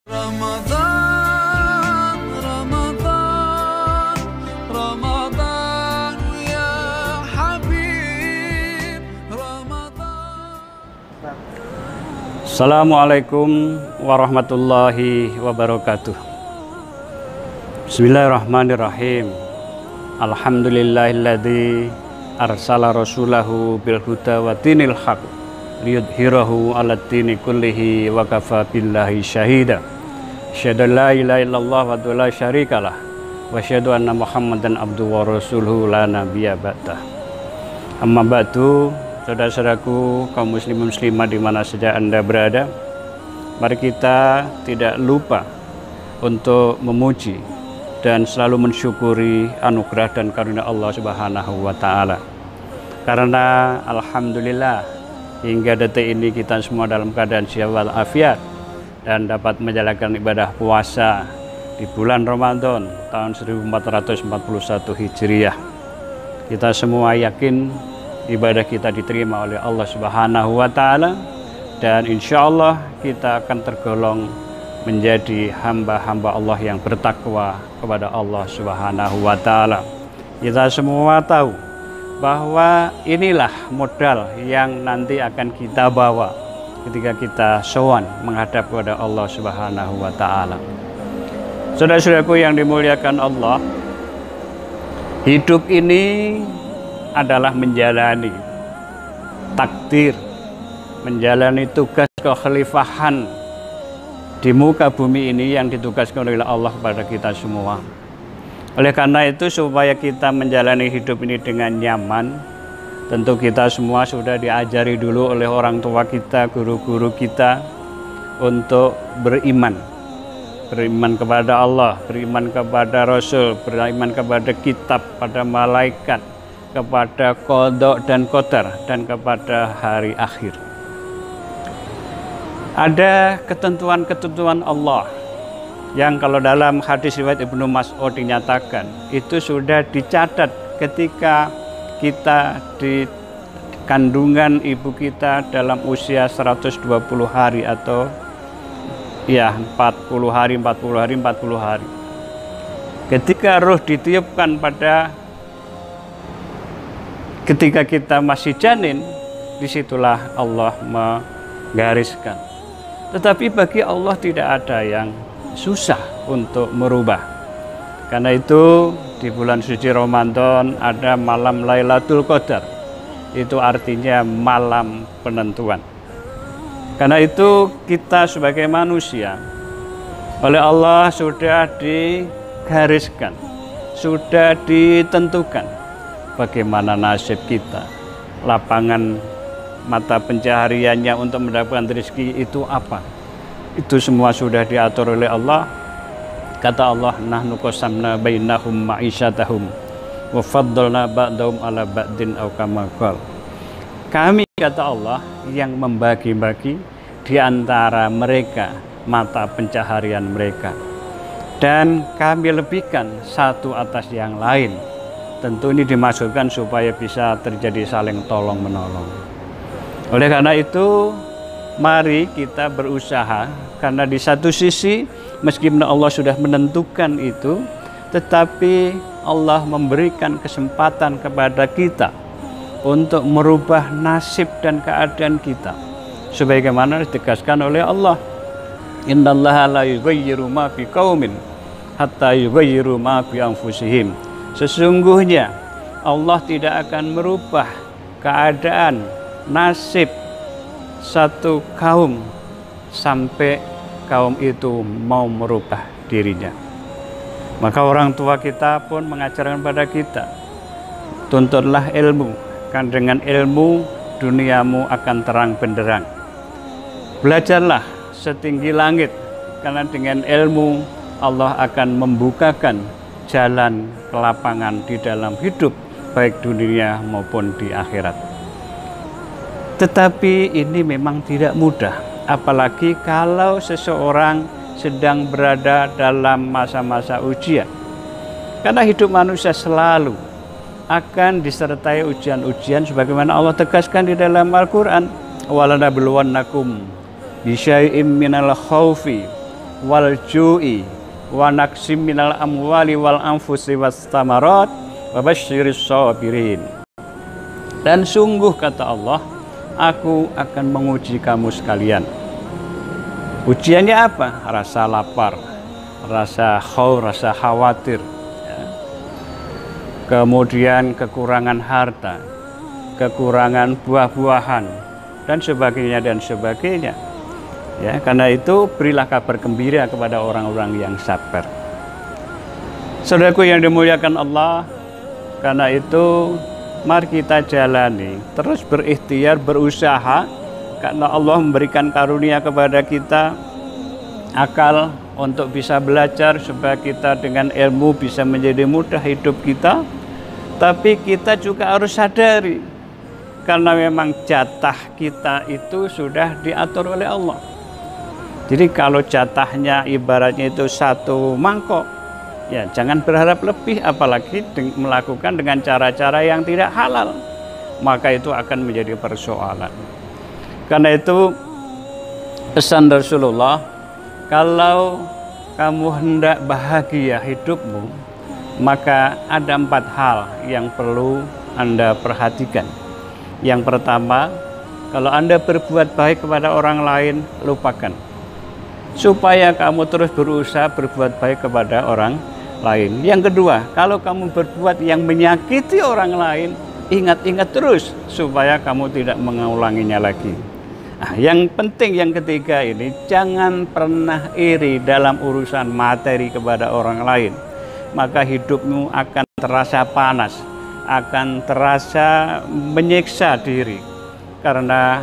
Ramadan, Ramadan, Ramadan ya Habib, Ramadan. Assalamualaikum warahmatullahi wabarakatuh. Bismillahirrahmanirrahim. Alhamdulillahilladzi arsala rasulahu bil huda wa dinil haq liyudhhirahu 'alad dini kullihi wa kafa billahi syahida. Asyhadu an la ilaha illallah wa la syarikalah wa asyhadu anna Muhammadan abduhu wa rasuluhu la nabiyya ba'dah. Amma ba'du, saudara-saudaraku kaum muslimin muslimah di mana saja Anda berada, mari kita tidak lupa untuk memuji dan selalu mensyukuri anugerah dan karunia Allah Subhanahu wa taala. Karena alhamdulillah hingga detik ini kita semua dalam keadaan sehat walafiat dan dapat menjalankan ibadah puasa di bulan Ramadan tahun 1441 Hijriah. Kita semua yakin ibadah kita diterima oleh Allah Subhanahu wa taala dan insya Allah kita akan tergolong menjadi hamba-hamba Allah yang bertakwa kepada Allah Subhanahu wa taala. Kita semua tahu bahwa inilah modal yang nanti akan kita bawa ketika kita sowan menghadap kepada Allah Subhanahu wa taala. Saudara-saudaraku yang dimuliakan Allah, hidup ini adalah menjalani takdir, menjalani tugas kekhalifahan di muka bumi ini yang ditugaskan oleh Allah kepada kita semua. Oleh karena itu, supaya kita menjalani hidup ini dengan nyaman, tentu kita semua sudah diajari dulu oleh orang tua kita, guru-guru kita untuk beriman. Beriman kepada Allah, beriman kepada Rasul, beriman kepada kitab, pada malaikat, kepada qada dan qadar, dan kepada hari akhir. Ada ketentuan-ketentuan Allah yang kalau dalam hadis riwayat Ibnu Mas'ud dinyatakan itu sudah dicatat ketika kita di kandungan ibu kita dalam usia 120 hari atau ya 40 hari. Ketika roh ditiupkan pada ketika kita masih janin, disitulah Allah menggariskan. Tetapi bagi Allah tidak ada yang susah untuk merubah. Karena itu di bulan suci Ramadan ada malam Lailatul Qadar. Itu artinya malam penentuan. Karena itu kita sebagai manusia oleh Allah sudah digariskan, sudah ditentukan bagaimana nasib kita. Lapangan mata pencahariannya untuk mendapatkan rezeki itu apa? Itu semua sudah diatur oleh Allah. Kata Allah, nahnu qasamna bainahum ma'isyatahum wa faddalna ba'dahum ala ba'din aw kama qala. Kami, kata Allah, yang membagi-bagi di antara mereka mata pencaharian mereka, dan kami lebihkan satu atas yang lain. Tentu ini dimaksudkan supaya bisa terjadi saling tolong menolong. Oleh karena itu, mari kita berusaha, karena di satu sisi meskipun Allah sudah menentukan itu, tetapi Allah memberikan kesempatan kepada kita untuk merubah nasib dan keadaan kita. Sebagaimana ditegaskan oleh Allah, innallaha la yughayyiru ma biqaumin hatta yughayyiru ma bi anfusihim. Sesungguhnya Allah tidak akan merubah keadaan nasib satu kaum sampai kaum itu mau merubah dirinya. Maka orang tua kita pun mengajarkan pada kita, tuntutlah ilmu, kan dengan ilmu duniamu akan terang benderang. Belajarlah setinggi langit, karena dengan ilmu Allah akan membukakan jalan kelapangan di dalam hidup, baik dunia maupun di akhirat. Tetapi ini memang tidak mudah, apalagi kalau seseorang sedang berada dalam masa-masa ujian. Karena hidup manusia selalu akan disertai ujian-ujian sebagaimana Allah tegaskan di dalam Al-Qur'an, walanabluwannakum bisyai'im minal khaufi wal ju'i wa naqsim minal amwali wal anfusi was thamarat wa basyiris sabirin. Dan sungguh kata Allah, aku akan menguji kamu sekalian. Ujiannya apa? Rasa lapar, rasa khauf, rasa khawatir, ya. Kemudian kekurangan harta, kekurangan buah-buahan, dan sebagainya dan sebagainya. Ya, karena itu berilah kabar gembira kepada orang-orang yang sabar. Saudaraku yang dimuliakan Allah, karena itu mari kita jalani, terus berikhtiar, berusaha, karena Allah memberikan karunia kepada kita akal untuk bisa belajar supaya kita dengan ilmu bisa menjadi mudah hidup kita. Tapi kita juga harus sadari, karena memang jatah kita itu sudah diatur oleh Allah. Jadi kalau jatahnya ibaratnya itu satu mangkok, ya jangan berharap lebih, apalagi melakukan dengan cara-cara yang tidak halal, maka itu akan menjadi persoalan. Karena itu pesan Rasulullah, kalau kamu hendak bahagia hidupmu, maka ada 4 hal yang perlu Anda perhatikan. Yang pertama, kalau Anda berbuat baik kepada orang lain, lupakan. Supaya kamu terus berusaha berbuat baik kepada orang lain. Yang kedua, kalau kamu berbuat yang menyakiti orang lain, ingat-ingat terus supaya kamu tidak mengulanginya lagi. Nah, yang penting yang ketiga ini, jangan pernah iri dalam urusan materi kepada orang lain. Maka hidupmu akan terasa panas, akan terasa menyiksa diri, karena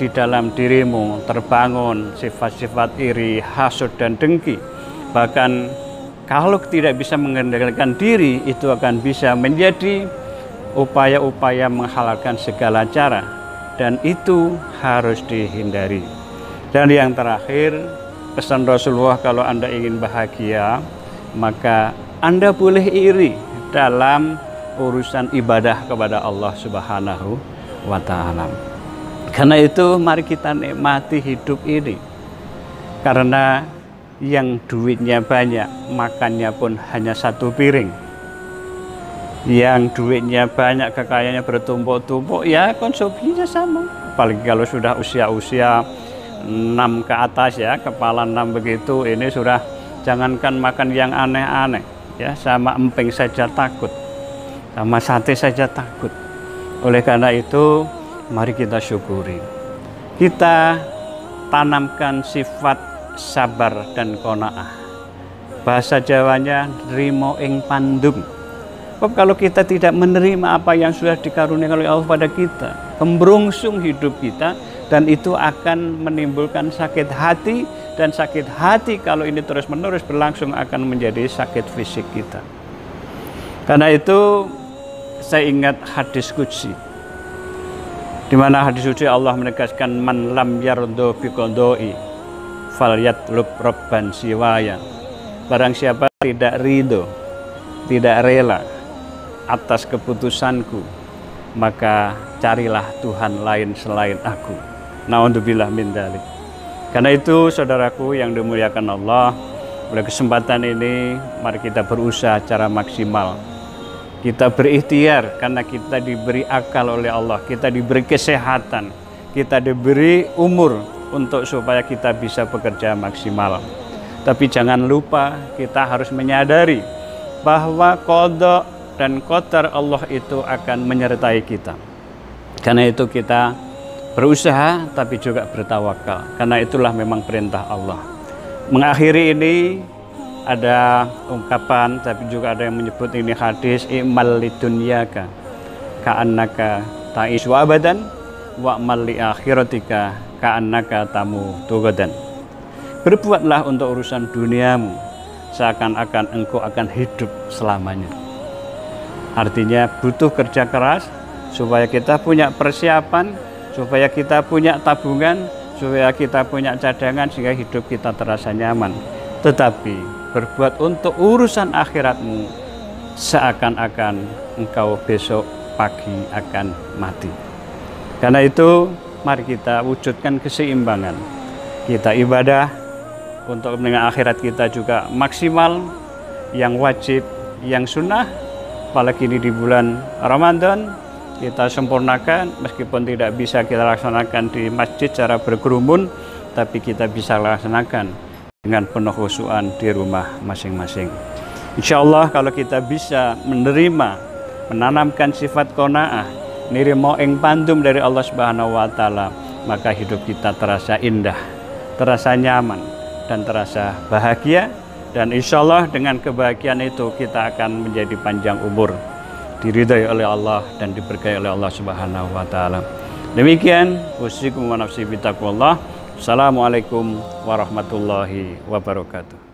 di dalam dirimu terbangun sifat-sifat iri, hasud, dan dengki. Bahkan kalau tidak bisa mengendalikan diri, itu akan bisa menjadi upaya-upaya menghalalkan segala cara, dan itu harus dihindari. Dan yang terakhir, pesan Rasulullah, kalau Anda ingin bahagia, maka Anda boleh iri dalam urusan ibadah kepada Allah Subhanahu wa Ta'ala. Karena itu mari kita nikmati hidup ini. Karena yang duitnya banyak, makannya pun hanya 1 piring. Yang duitnya banyak, kekayaannya bertumpuk-tumpuk, ya konsumsinya sama. Apalagi kalau sudah usia-usia 6 ke atas, ya, kepala 6 begitu, ini sudah jangankan makan yang aneh-aneh, ya, sama emping saja takut, sama sate saja takut. Oleh karena itu, mari kita syukuri. Kita tanamkan sifat sabar dan qanaah. Bahasa Jawanya nrimo ing pandum. Kalau kita tidak menerima apa yang sudah dikaruniakan oleh Allah pada kita, kembrungsung hidup kita, dan itu akan menimbulkan sakit hati, dan sakit hati kalau ini terus-menerus berlangsung akan menjadi sakit fisik kita. Karena itu saya ingat hadis qudsi, di mana hadis suci Allah menegaskan, man lam yardo biqodoi falyatlub robban siwaya. Barang siapa tidak ridho, tidak rela atas keputusanku, maka carilah Tuhan lain selain aku. Na'udzubillah min dzalik. Karena itu saudaraku yang dimuliakan Allah, pada kesempatan ini mari kita berusaha secara maksimal. Kita berikhtiar karena kita diberi akal oleh Allah, kita diberi kesehatan, kita diberi umur untuk supaya kita bisa bekerja maksimal. Tapi jangan lupa kita harus menyadari bahwa qada dan qadar Allah itu akan menyertai kita. Karena itu kita berusaha tapi juga bertawakal, karena itulah memang perintah Allah. Mengakhiri ini ada ungkapan, tapi juga ada yang menyebut ini hadis, i'mal lidunyaka ka'annaka ta'ishu abadan wa'mal li akhiratika ka'annaka tamutu ghadan. Berbuatlah untuk urusan duniamu seakan-akan engkau akan hidup selamanya. Artinya butuh kerja keras supaya kita punya persiapan, supaya kita punya tabungan, supaya kita punya cadangan sehingga hidup kita terasa nyaman. Tetapi berbuat untuk urusan akhiratmu seakan-akan engkau besok pagi akan mati. Karena itu mari kita wujudkan keseimbangan. Kita ibadah untuk kepentingan akhirat kita juga maksimal, yang wajib, yang sunnah, apalagi ini di bulan Ramadan, kita sempurnakan, meskipun tidak bisa kita laksanakan di masjid secara berkerumun, tapi kita bisa laksanakan dengan penuh khusyuan di rumah masing-masing. Insya Allah kalau kita bisa menerima, menanamkan sifat qanaah, nirimo ing pandum dari Allah Subhanahu wa taala, maka hidup kita terasa indah, terasa nyaman, dan terasa bahagia. Dan insya Allah dengan kebahagiaan itu kita akan menjadi panjang umur, diridhai oleh Allah dan diberkahi oleh Allah Subhanahu wa taala. Demikian usikum wa nafsi bitaqwallah. Assalamualaikum warahmatullahi wabarakatuh.